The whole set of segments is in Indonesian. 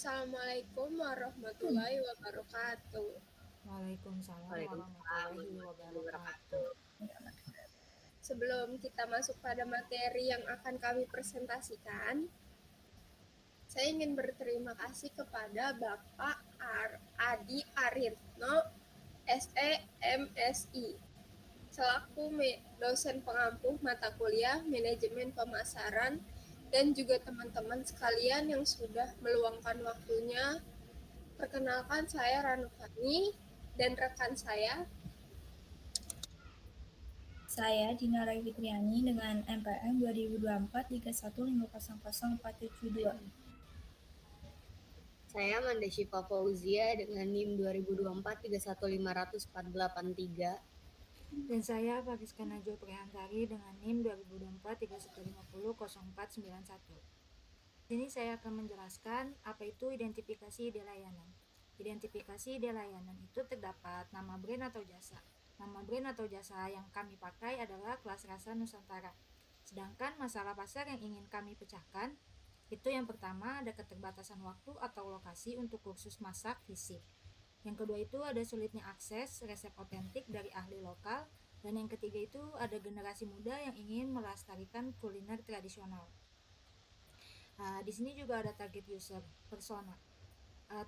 Assalamualaikum warahmatullahi wabarakatuh. Waalaikumsalam Waalaikumsalam warahmatullahi warahmatullahi wabarakatuh. wabarakatuh. Sebelum kita masuk pada materi yang akan kami presentasikan, saya ingin berterima kasih kepada Bapak Adi Aritno, SE MSI, selaku dosen pengampu mata kuliah Manajemen Pemasaran, dan juga teman-teman sekalian yang sudah meluangkan waktunya. Perkenalkan, saya Ranufani dan rekan saya. Saya Dinara Fitriani dengan MPM 2024-31500472. Saya Manda Syifa Fauzia dengan NIM 2024-315043. Dan saya Fariska Najwa Priantari dengan NIM 2024-31500491. Di sini saya akan menjelaskan apa itu identifikasi ide layanan. Identifikasi ide layanan itu terdapat nama brand atau jasa. Nama brand atau jasa yang kami pakai adalah Kelas Rasa Nusantara. Sedangkan masalah pasar yang ingin kami pecahkan, itu yang pertama ada keterbatasan waktu atau lokasi untuk kursus masak fisik. Yang kedua itu ada sulitnya akses resep otentik dari ahli lokal. Dan yang ketiga itu ada generasi muda yang ingin melestarikan kuliner tradisional. Di sini juga ada target user persona.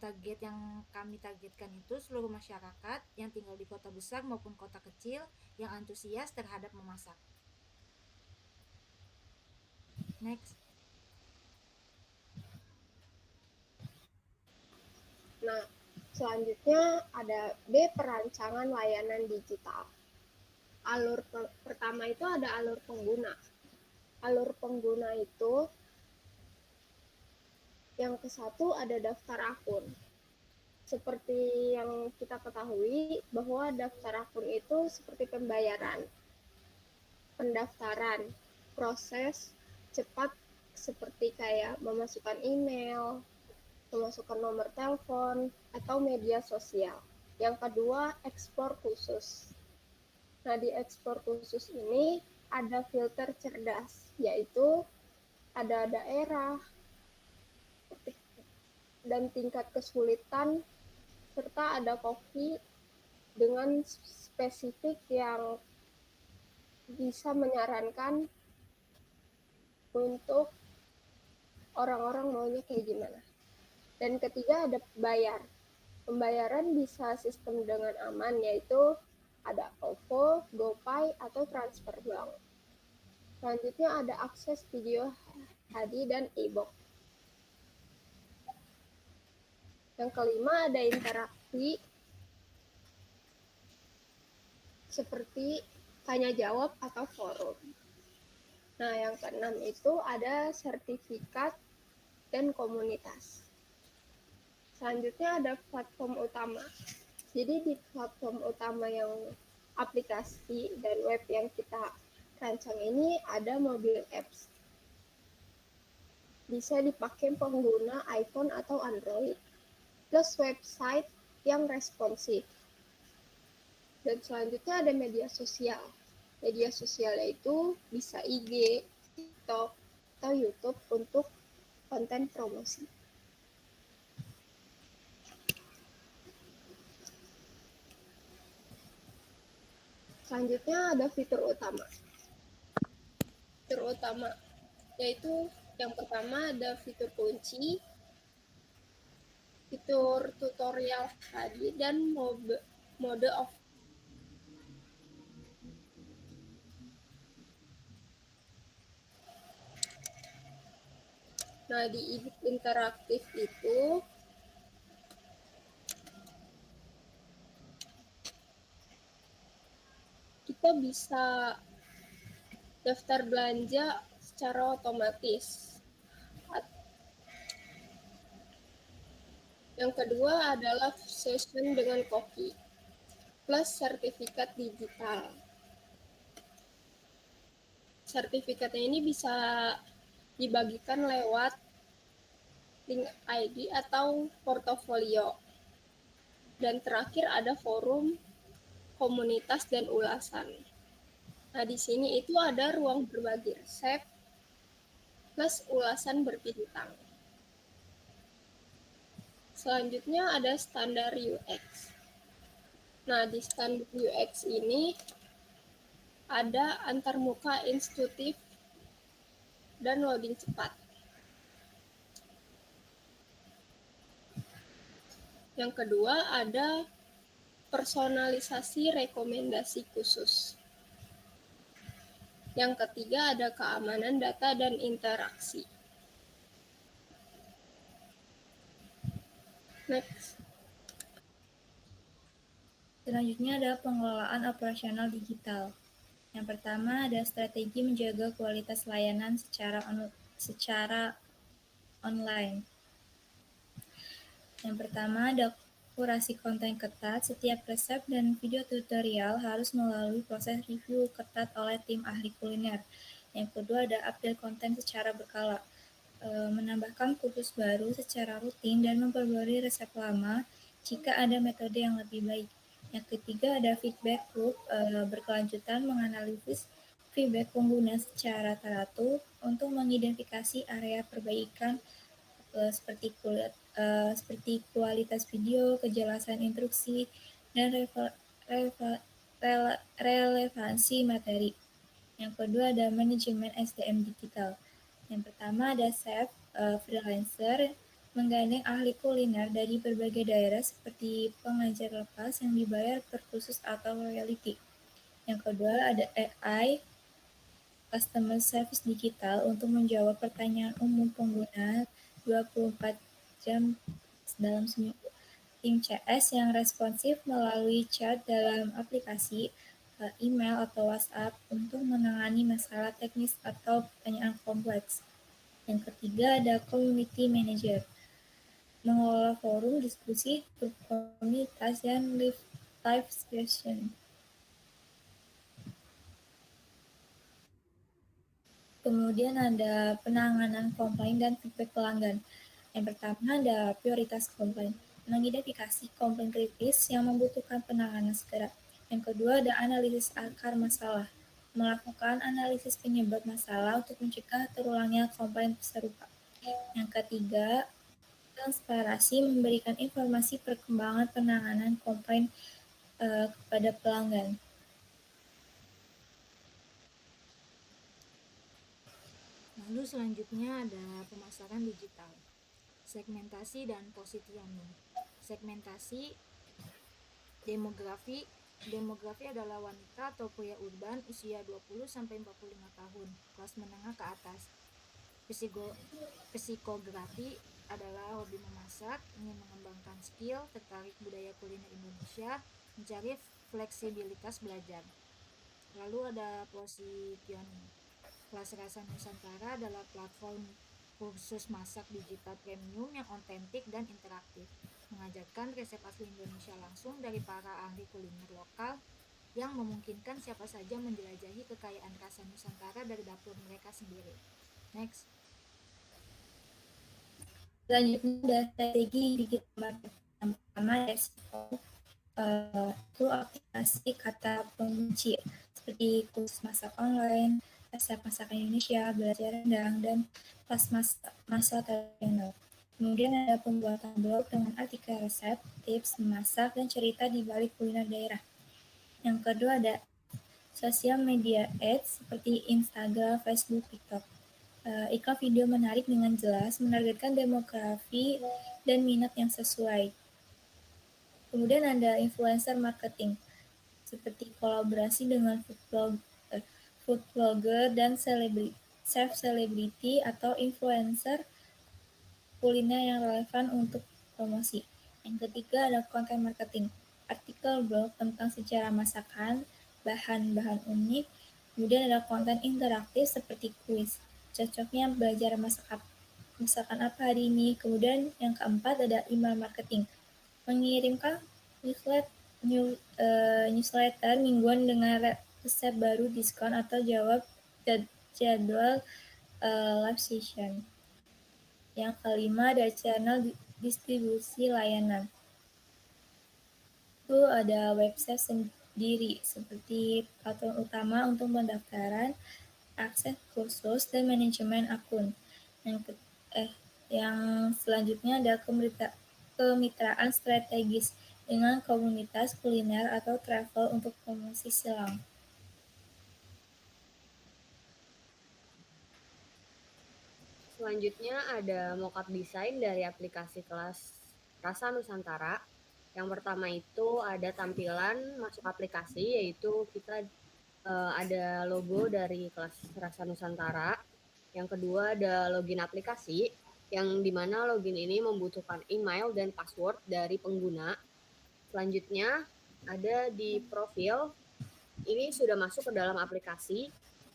Target yang kami targetkan itu seluruh masyarakat yang tinggal di kota besar maupun kota kecil yang antusias terhadap memasak. Next. Nah, selanjutnya ada B, perancangan layanan digital. Alur pertama itu ada alur pengguna. Alur pengguna itu yang ke satu ada daftar akun. Seperti yang kita ketahui bahwa daftar akun itu seperti pembayaran, pendaftaran, proses cepat seperti kayak memasukkan email, memasukkan nomor telepon, atau media sosial. Yang kedua, ekspor khusus. Nah, di ekspor khusus ini ada filter cerdas, yaitu ada daerah dan tingkat kesulitan, serta ada koki dengan spesifik yang bisa menyarankan untuk orang-orang maunya kayak gimana. Dan ketiga ada bayar. Pembayaran bisa sistem dengan aman, yaitu ada OVO, GoPay, atau transfer bank. Selanjutnya ada akses video HD dan e-book. Yang kelima ada interaksi seperti tanya jawab atau forum. Nah, yang keenam itu ada sertifikat dan komunitas. Selanjutnya ada platform utama. Jadi di platform utama yang aplikasi dan web yang kita rancang ini ada mobile apps. Bisa dipakai pengguna iPhone atau Android. Plus website yang responsif. Dan selanjutnya ada media sosial. Media sosial itu bisa IG, TikTok, atau YouTube untuk konten promosi. Selanjutnya ada fitur utama. Fitur utama yaitu yang pertama ada fitur kunci, fitur tutorial tadi, dan mode off. Nah, di interaktif itu kita bisa daftar belanja secara otomatis. Yang kedua adalah session dengan koki plus sertifikat digital. Sertifikatnya ini bisa dibagikan lewat link ID atau portofolio. Dan terakhir ada forum, komunitas, dan ulasan. Nah, di sini itu ada ruang berbagi resep plus ulasan berbintang. Selanjutnya ada standar UX. Nah, di standar UX ini ada antarmuka intuitif dan loading cepat. Yang kedua ada personalisasi rekomendasi khusus. Yang ketiga ada keamanan data dan interaksi. Next. Selanjutnya ada pengelolaan operasional digital. Yang pertama ada strategi menjaga kualitas layanan secara online. Yang pertama ada kurasi konten ketat. Setiap resep dan video tutorial harus melalui proses review ketat oleh tim ahli kuliner. Yang kedua ada update konten secara berkala. Menambahkan kursus baru secara rutin dan memperbarui resep lama jika ada metode yang lebih baik. Yang ketiga ada feedback loop berkelanjutan menganalisis feedback pengguna secara teratur untuk mengidentifikasi area perbaikan seperti kualitas video, kejelasan instruksi, dan relevansi materi. Yang kedua ada manajemen SDM digital. Yang pertama ada chef, freelancer, menggandeng ahli kuliner dari berbagai daerah seperti pengajar lepas yang dibayar per kursus atau royalty. Yang kedua ada AI, customer service digital untuk menjawab pertanyaan umum pengguna 24 jam dalam seminggu. Tim CS yang responsif melalui chat dalam aplikasi, email atau WhatsApp untuk menangani masalah teknis atau pertanyaan kompleks. Yang ketiga ada community manager, mengelola forum diskusi, grup komunitas, dan live session. Kemudian ada penanganan komplain dan feedback pelanggan. Yang pertama ada prioritas komplain, mengidentifikasi komplain kritis yang membutuhkan penanganan segera. Yang kedua ada analisis akar masalah, melakukan analisis penyebab masalah untuk mencegah terulangnya komplain serupa. Yang ketiga, transparansi, memberikan informasi perkembangan penanganan komplain kepada pelanggan. Lalu selanjutnya ada pemasaran digital, segmentasi dan positioning. Segmentasi demografi adalah wanita atau pria urban usia 20-45 tahun, kelas menengah ke atas. Psikografi adalah hobi memasak, ingin mengembangkan skill, tertarik budaya kuliner Indonesia, mencari fleksibilitas belajar. Lalu ada positioning. Kelas Rasa Nusantara adalah platform kursus masak digital premium yang otentik dan interaktif, mengajarkan resep asli Indonesia langsung dari para ahli kuliner lokal yang memungkinkan siapa saja menjelajahi kekayaan rasa Nusantara dari dapur mereka sendiri. Next. Selanjutnya ada strategi digital marketing. Yang pertama SEO, itu aplikasi kata pengunci seperti kursus masak online, resep masakan Indonesia, belajar rendang, dan kelas masak tradisional. Kemudian ada pembuatan blog dengan artikel resep, tips memasak, dan cerita di balik kuliner daerah. Yang kedua ada sosial media ads seperti Instagram, Facebook, TikTok. Iklan video menarik dengan jelas, menargetkan demografi dan minat yang sesuai. Kemudian ada influencer marketing, seperti kolaborasi dengan food blogger dan chef celebrity atau influencer kuliner yang relevan untuk promosi. Yang ketiga ada content marketing, artikel blog tentang sejarah masakan, bahan-bahan unik. Kemudian ada konten interaktif seperti kuis, cocoknya belajar masakan apa hari ini. Kemudian yang keempat ada email marketing, mengirimkan newsletter mingguan dengan resep baru, diskon, atau jawab jadwal live session. Yang kelima ada channel distribusi layanan. Itu ada website sendiri seperti platform utama untuk pendaftaran, akses kursus, dan manajemen akun. Yang selanjutnya ada kemitraan strategis dengan komunitas kuliner atau travel untuk promosi silang. Selanjutnya ada mockup desain dari aplikasi kelas Rasa Nusantara. Yang pertama itu ada tampilan masuk aplikasi, yaitu kita ada logo dari kelas Rasa Nusantara. Yang kedua ada login aplikasi, yang dimana login ini membutuhkan email dan password dari pengguna. Selanjutnya ada di profil, ini sudah masuk ke dalam aplikasi.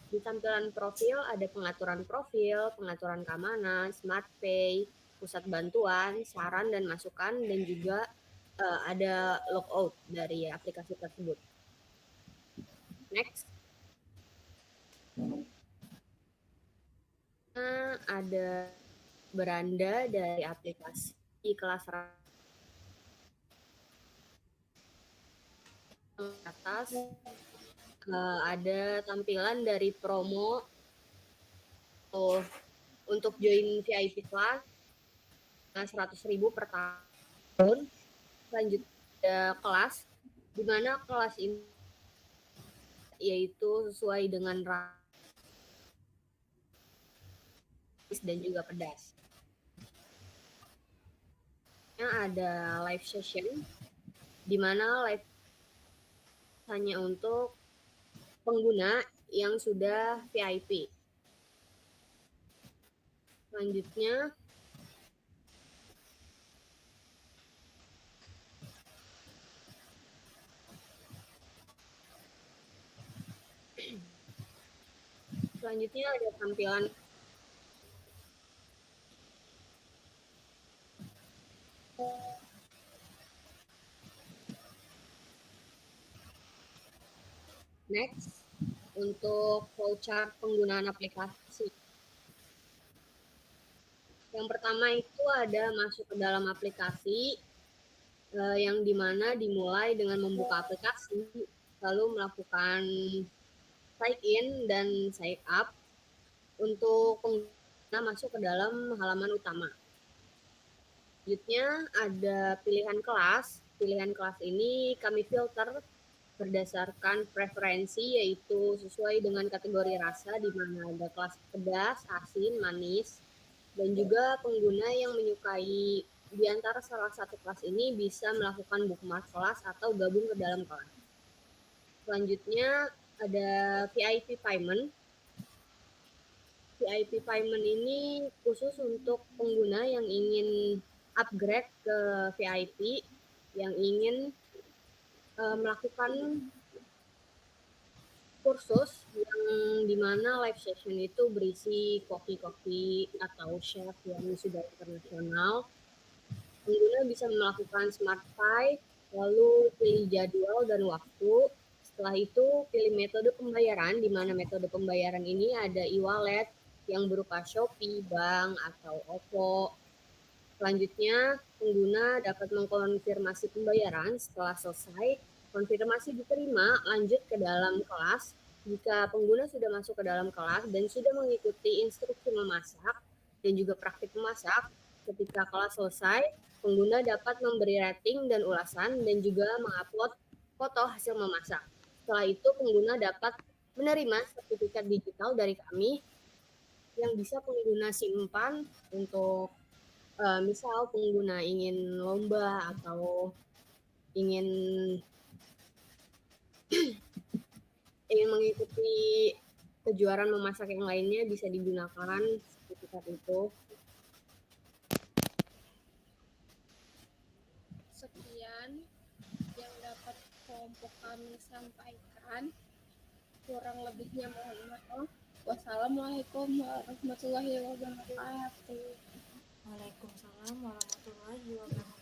Di tampilan profil ada pengaturan profil, pengaturan keamanan, smart pay, pusat bantuan, saran dan masukan, dan juga ada logout dari aplikasi tersebut. Next. Ada beranda dari aplikasi kelas atas. Ada tampilan dari promo untuk join VIP kelas 100.000 per tahun. Selanjutnya kelas, di mana kelas ini yaitu sesuai dengan dan juga pedas. Ada live session, di mana live hanya untuk pengguna yang sudah VIP. Selanjutnya ada tampilan next untuk flowchart penggunaan aplikasi. Yang pertama itu ada masuk ke dalam aplikasi, yang dimana dimulai dengan membuka aplikasi, lalu melakukan sign in dan sign up untuk pengguna masuk ke dalam halaman utama. Selanjutnya ada pilihan kelas. Pilihan kelas ini kami filter berdasarkan preferensi, yaitu sesuai dengan kategori rasa, di mana ada kelas pedas, asin, manis, dan juga pengguna yang menyukai di antara salah satu kelas ini bisa melakukan bookmark kelas atau gabung ke dalam kelas. Selanjutnya ada VIP payment. VIP payment ini khusus untuk pengguna yang ingin upgrade ke VIP, yang ingin melakukan kursus yang dimana live session itu berisi koki-koki atau chef yang sudah internasional. Pengguna bisa melakukan smart pay, lalu pilih jadwal dan waktu. Setelah itu pilih metode pembayaran, di mana metode pembayaran ini ada e-wallet yang berupa Shopee, Bank, atau OVO. Selanjutnya pengguna dapat mengkonfirmasi pembayaran. Setelah selesai, konfirmasi diterima, lanjut ke dalam kelas. Jika pengguna sudah masuk ke dalam kelas dan sudah mengikuti instruksi memasak dan juga praktik memasak, ketika kelas selesai, pengguna dapat memberi rating dan ulasan dan juga mengupload foto hasil memasak. Setelah itu, pengguna dapat menerima sertifikat digital dari kami yang bisa pengguna simpan untuk misal pengguna ingin lomba atau ingin mengikuti kejuaraan memasak yang lainnya, bisa digunakan sertifikat itu. Sekian yang dapat kelompok kami sampaikan. Kurang lebihnya mohon maaf. Wassalamualaikum warahmatullahi wabarakatuh. Waalaikumsalam warahmatullahi wabarakatuh.